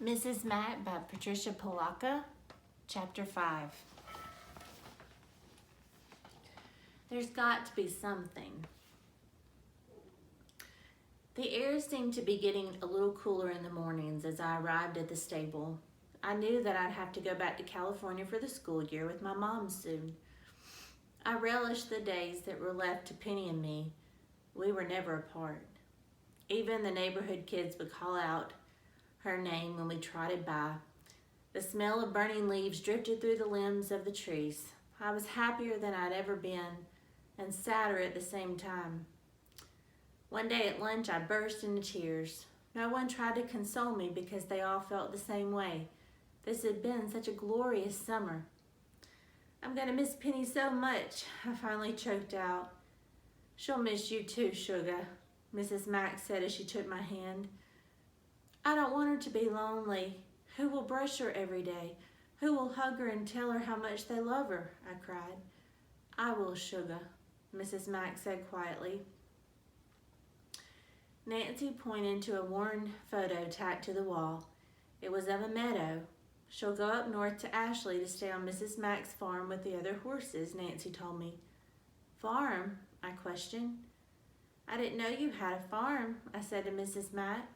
Mrs. Mack by Patricia Polacco, Chapter 5. There's got to be something. The air seemed to be getting a little cooler in the mornings as I arrived at the stable. I knew that I'd have to go back to California for the school year with my mom soon. I relished the days that were left to Penny and me. We were never apart. Even the neighborhood kids would call out her name when we trotted by. The smell of burning leaves drifted through the limbs of the trees. I was happier than I'd ever been and sadder at the same time. One day at lunch, I burst into tears. No one tried to console me because they all felt the same way. This had been such a glorious summer. "I'm going to miss Penny so much," I finally choked out. "She'll miss you too, sugar," Mrs. Mack said as she took my hand. "I don't want her to be lonely. Who will brush her every day? Who will hug her and tell her how much they love her?" I cried. "I will, sugar," Mrs. Mack said quietly. Nancy pointed to a worn photo tacked to the wall. It was of a meadow. "She'll go up north to Ashley to stay on Mrs. Mack's farm with the other horses," Nancy told me. "Farm?" I questioned. "I didn't know you had a farm," I said to Mrs. Mack.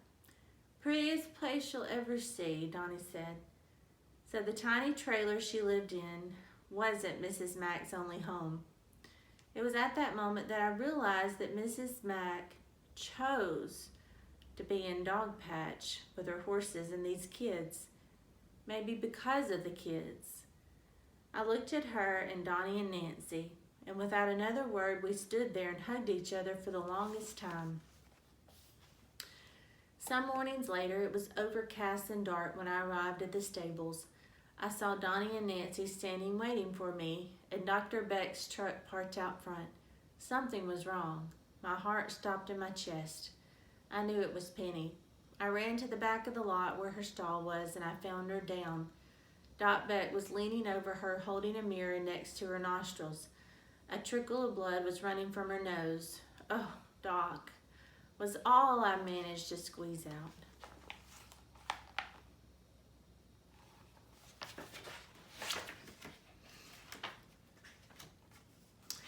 "Prettiest place you'll ever see," Donnie said. So the tiny trailer she lived in wasn't Mrs. Mack's only home. It was at that moment that I realized that Mrs. Mack chose to be in Dogpatch with her horses and these kids. Maybe because of the kids. I looked at her and Donnie and Nancy, and without another word, we stood there and hugged each other for the longest time. Some mornings later, it was overcast and dark when I arrived at the stables. I saw Donnie and Nancy standing waiting for me, and Dr. Beck's truck parked out front. Something was wrong. My heart stopped in my chest. I knew it was Penny. I ran to the back of the lot where her stall was, and I found her down. Doc Beck was leaning over her, holding a mirror next to her nostrils. A trickle of blood was running from her nose. "Oh, Doc," was all I managed to squeeze out.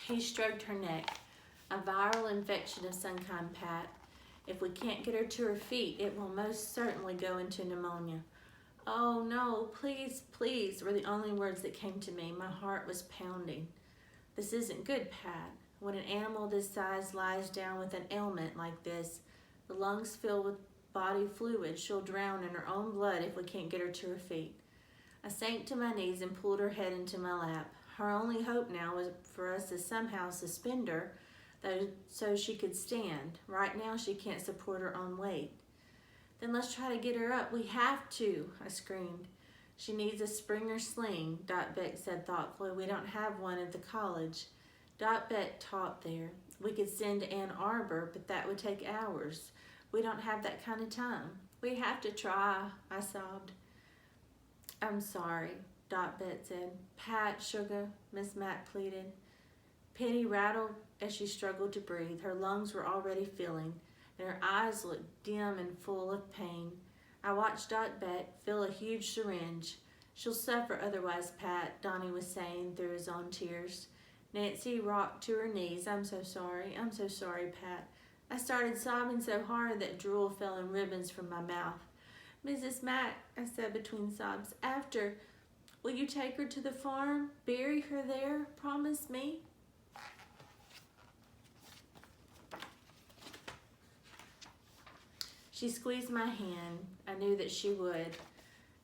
He stroked her neck. "A viral infection of some kind, Pat. If we can't get her to her feet, it will most certainly go into pneumonia." "Oh no, please, please," were the only words that came to me. My heart was pounding. "This isn't good, Pat. When an animal this size lies down with an ailment like this, the lungs fill with body fluid, she'll drown in her own blood if we can't get her to her feet." I sank to my knees and pulled her head into my lap. Her only hope now was for us to somehow suspend her, so she could stand. Right now she can't support her own weight. "Then let's try to get her up. We have to," I screamed. "She needs a Springer sling," Doc Beck said thoughtfully. "We don't have one at the college. Doc Beck taught there. We could send to Ann Arbor, but that would take hours. We don't have that kind of time." "We have to try," I sobbed. "I'm sorry," Doc Beck said. "Pat, sugar," Miss Mack pleaded. Penny rattled as she struggled to breathe. Her lungs were already filling, and her eyes looked dim and full of pain. I watched Doc Beck fill a huge syringe. "She'll suffer otherwise, Pat," Donnie was saying through his own tears. Nancy rocked to her knees. I'm so sorry, Pat." I started sobbing so hard that drool fell in ribbons from my mouth. "Mrs. Mack," I said between sobs, "after, will you take her to the farm? Bury her there? Promise me." She squeezed my hand. I knew that she would.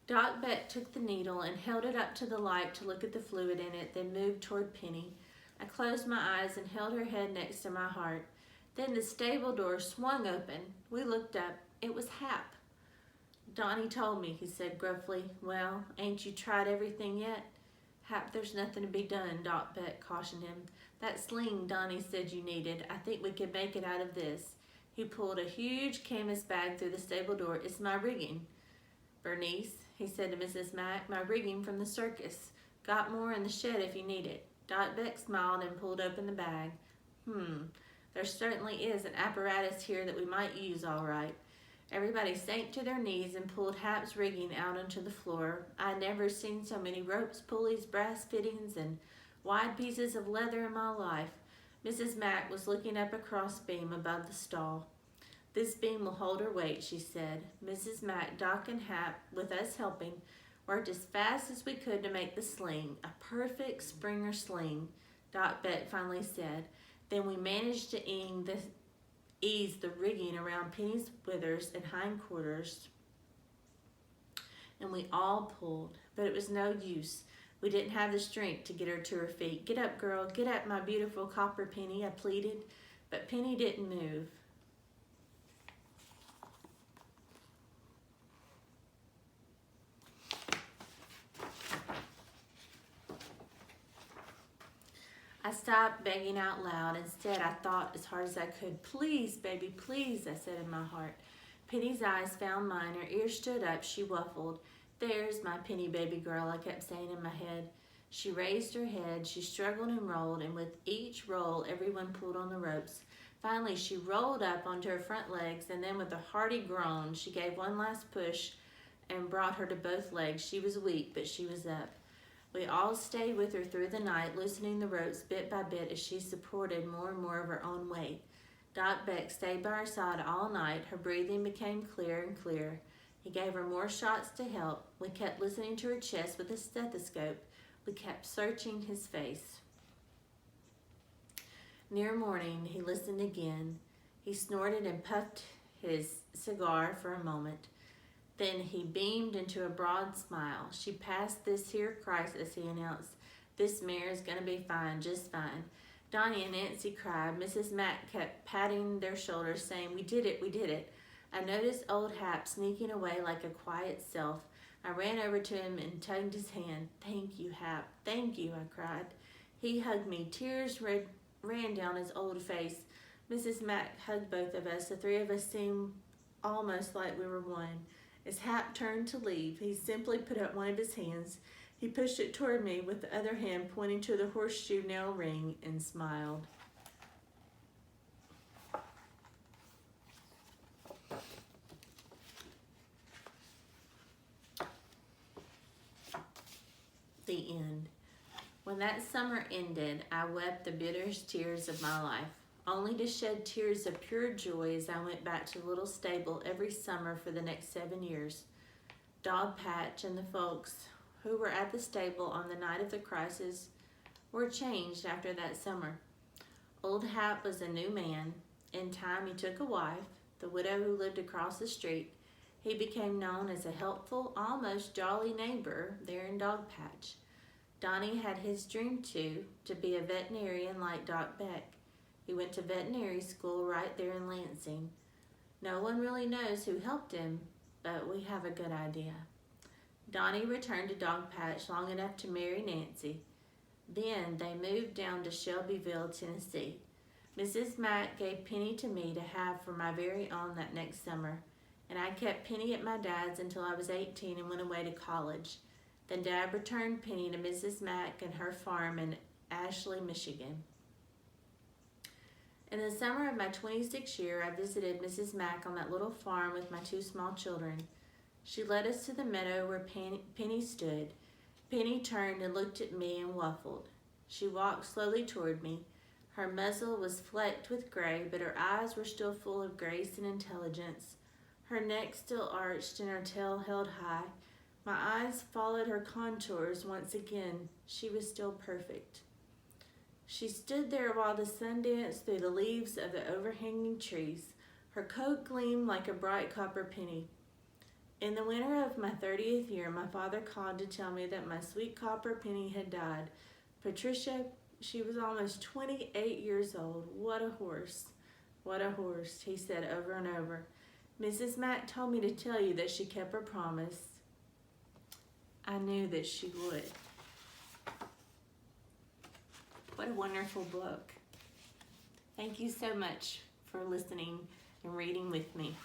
Doc Beck took the needle and held it up to the light to look at the fluid in it, then moved toward Penny. I closed my eyes and held her head next to my heart. Then the stable door swung open. We looked up. It was Hap. "Donnie told me," he said gruffly. "Well, ain't you tried everything yet?" "Hap, there's nothing to be done," Doc Beck cautioned him. "That sling Donnie said you needed, I think we could make it out of this." He pulled a huge canvas bag through the stable door. "It's my rigging, Bernice," he said to Mrs. Mack. "My rigging from the circus. Got more in the shed if you need it." Doc Beck smiled and pulled open the bag. There certainly is an apparatus here that we might use all right." Everybody sank to their knees and pulled Hap's rigging out onto the floor. I'd never seen so many ropes, pulleys, brass fittings, and wide pieces of leather in my life. Mrs. Mack was looking up a cross beam above the stall. "This beam will hold her weight," she said. Mrs. Mack, Doc, and Hap, with us helping, worked as fast as we could to make the sling, a perfect Springer sling, Doc Beck finally said. Then we managed to ease the rigging around Penny's withers and hindquarters, and we all pulled, but it was no use. We didn't have the strength to get her to her feet. "Get up, girl, get up, my beautiful copper Penny," I pleaded, but Penny didn't move. I stopped begging out loud. Instead, I thought as hard as I could. "Please, baby, please," I said in my heart. Penny's eyes found mine. Her ears stood up. She waffled. "There's my Penny baby girl," I kept saying in my head. She raised her head. She struggled and rolled, and with each roll, everyone pulled on the ropes. Finally, she rolled up onto her front legs, and then with a hearty groan, she gave one last push and brought her to both legs. She was weak, but she was up. We all stayed with her through the night, loosening the ropes bit by bit as she supported more and more of her own weight. Doc Beck stayed by her side all night. Her breathing became clearer and clearer. He gave her more shots to help. We kept listening to her chest with a stethoscope. We kept searching his face. Near morning, he listened again. He snorted and puffed his cigar for a moment. Then he beamed into a broad smile. "She passed this here crisis," he announced. "This mare is going to be fine, just fine." Donnie and Nancy cried. Mrs. Mack kept patting their shoulders, saying, "We did it, we did it." I noticed old Hap sneaking away like a quiet self. I ran over to him and tugged his hand. "Thank you, Hap, thank you," I cried. He hugged me. Tears ran down his old face. Mrs. Mack hugged both of us. The three of us seemed almost like we were one. As Hap turned to leave, he simply put up one of his hands. He pushed it toward me with the other hand pointing to the horseshoe nail ring and smiled. The end. When that summer ended, I wept the bitterest tears of my life, only to shed tears of pure joy as I went back to the little stable every summer for the next 7 years. Dog Patch and the folks who were at the stable on the night of the crisis were changed after that summer. Old Hap was a new man. In time, he took a wife, the widow who lived across the street. He became known as a helpful, almost jolly neighbor there in Dog Patch. Donnie had his dream too, to be a veterinarian like Doc Beck. He went to veterinary school right there in Lansing. No one really knows who helped him, but we have a good idea. Donnie returned to Dog Patch long enough to marry Nancy. Then they moved down to Shelbyville, Tennessee. Mrs. Mack gave Penny to me to have for my very own that next summer, and I kept Penny at my dad's until I was 18 and went away to college. Then Dad returned Penny to Mrs. Mack and her farm in Ashley, Michigan. In the summer of my 26th year, I visited Mrs. Mack on that little farm with my 2 small children. She led us to the meadow where Penny stood. Penny turned and looked at me and waffled. She walked slowly toward me. Her muzzle was flecked with gray, but her eyes were still full of grace and intelligence. Her neck still arched and her tail held high. My eyes followed her contours once again. She was still perfect. She stood there while the sun danced through the leaves of the overhanging trees. Her coat gleamed like a bright copper penny. In the winter of my 30th year, my father called to tell me that my sweet copper penny had died. Patricia, she was almost 28 years old. What a horse, he said over and over. Mrs. Mack told me to tell you that she kept her promise. I knew that she would. What a wonderful book. Thank you so much for listening and reading with me.